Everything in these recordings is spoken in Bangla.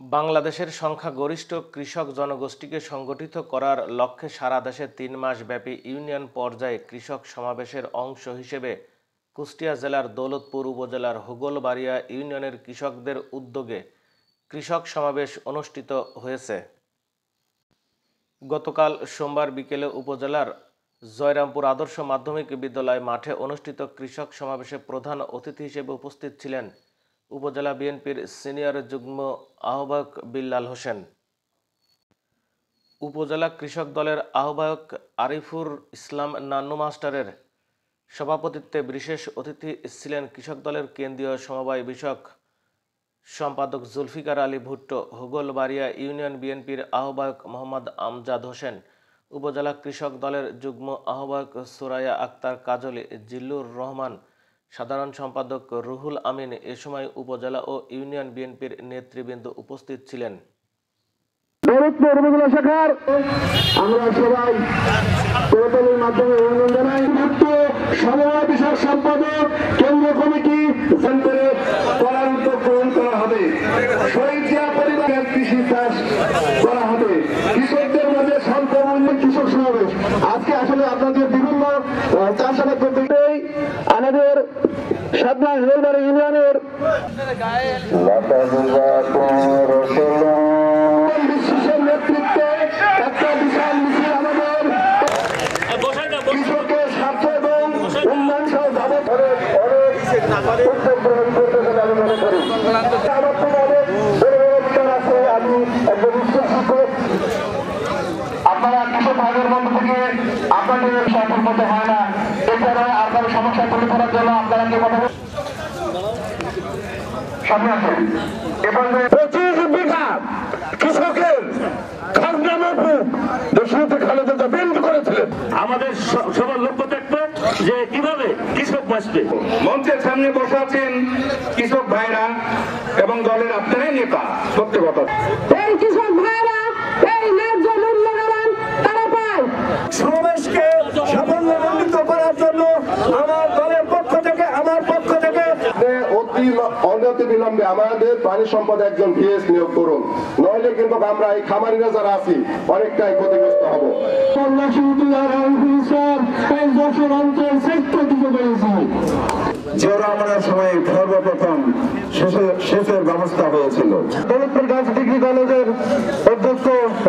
বাংলাদেশের সংখ্যাগরিষ্ঠ কৃষক জনগোষ্ঠীকে সংগঠিত করার লক্ষ্যে সারা দেশে ৩ মাসব্যাপী ইউনিয়ন পর্যায়ে কৃষক সমাবেশের অংশ হিসেবে কুষ্টিয়া জেলার দৌলতপুর উপজেলার হোগলবাড়িয়া ইউনিয়নের কৃষকদের উদ্যোগে কৃষক সমাবেশ অনুষ্ঠিত হয়েছে। গতকাল সোমবার বিকেলে উপজেলার জয়রামপুর আদর্শ মাধ্যমিক বিদ্যালয় মাঠে অনুষ্ঠিত কৃষক সমাবেশে প্রধান অতিথি হিসেবে উপস্থিত ছিলেন উপজেলা বিএনপির সিনিয়র যুগ্ম আহ্বায়ক বিল্লাল হোসেন। উপজেলা কৃষক দলের আহ্বায়ক আরিফুর ইসলাম নান্নু মাস্টারের সভাপতিত্বে বিশেষ অতিথি ছিলেন কৃষক দলের কেন্দ্রীয় সমবায় বিষয়ক সম্পাদক জুলফিকার আলী ভুট্টো, হোগলবাড়িয়া ইউনিয়ন বিএনপির আহ্বায়ক মোহাম্মদ আমজাদ হোসেন, উপজেলা কৃষক দলের যুগ্ম আহ্বায়ক সুরাইয়া আক্তার কাজলী, জিল্লুর রহমান, সাধারণ সম্পাদক রুহুল আমিন। এ সময় উপজেলা ও ইউনিয়ন বিএনপির নেতৃবৃন্দ উপস্থিত ছিলেন। উপজেলা শাখার আমরা সবাই প্রোটোকলের মাধ্যমে অভিনন্দন জানাই। সমবায় বিষয়ক সম্পাদক কেন্দ্রীয় কমিটি সেন্টারে করার উদ্যোগ গ্রহণ করা হবে। শহীদ জিয়া পরিবারের কৃষি চাষ করা হবে। কৃষকদের মধ্যে স্বল্পমূল্য কৃষক সমাবেশ আজকে আসলে আপনাদের বিভিন্ন চাষাবাদ করতে আমাদের সাতনা হোগলবাড়ি ইউনিয়নের নেতৃত্বে একটা বিশাল মিছিল আমাদের কৃষকের স্বার্থ এবং উন্নয়ন সহ যাবত উদ্যোগ গ্রহণ করতেছেন আমি মনে করি। আমার তো অনেক বড় বড় বিচার আছে। আমি একজন স্কুল শিক্ষক। আপনারা কৃষক ভাইদের মধ্য থেকে আপনাদের সফল করতে হয় না। এছাড়া আপনার সমস্যা তুলে ধরার জন্য আপনারা কি কথা সামনে আসেন। এবার 25 বিঘা কৃষকের আমাদের সবার লক্ষ্য থাকবে যে কিভাবে কৃষক বাঁচবে। মঞ্চের সামনে বসে আছেন কৃষক ভাইরা এবং দলের আপনারাই নেতা। সত্যি কথা, এই কৃষক ভাইরা এই ন্যায্য মূল্যমান তারা পায়। সমাবেশকে সাফল্যমণ্ডিত করার জন্য আমার দলের পক্ষ থেকে অনতি বিলম্বে আমাদের প্রাণী সম্পদ একজন ভিএস নিয়োগ করুন, নইলে কিন্তু আমরা এই খামারিরা যারা আছি অনেকটাই ক্ষতিগ্রস্ত হব। জোরামার সময় সর্বপ্রথম সেচের ব্যবস্থা হয়েছিল। দৌলতপুর গার্লস ডিগ্রি কলেজের অধ্যক্ষ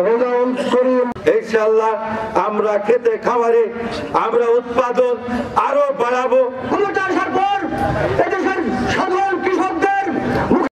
রেজাউল করিম। ইনশাআল্লাহ আমরা খেতে খামারে আমরা উৎপাদন আরো বাড়াবো। ক্ষমতা আসার পর এদেশের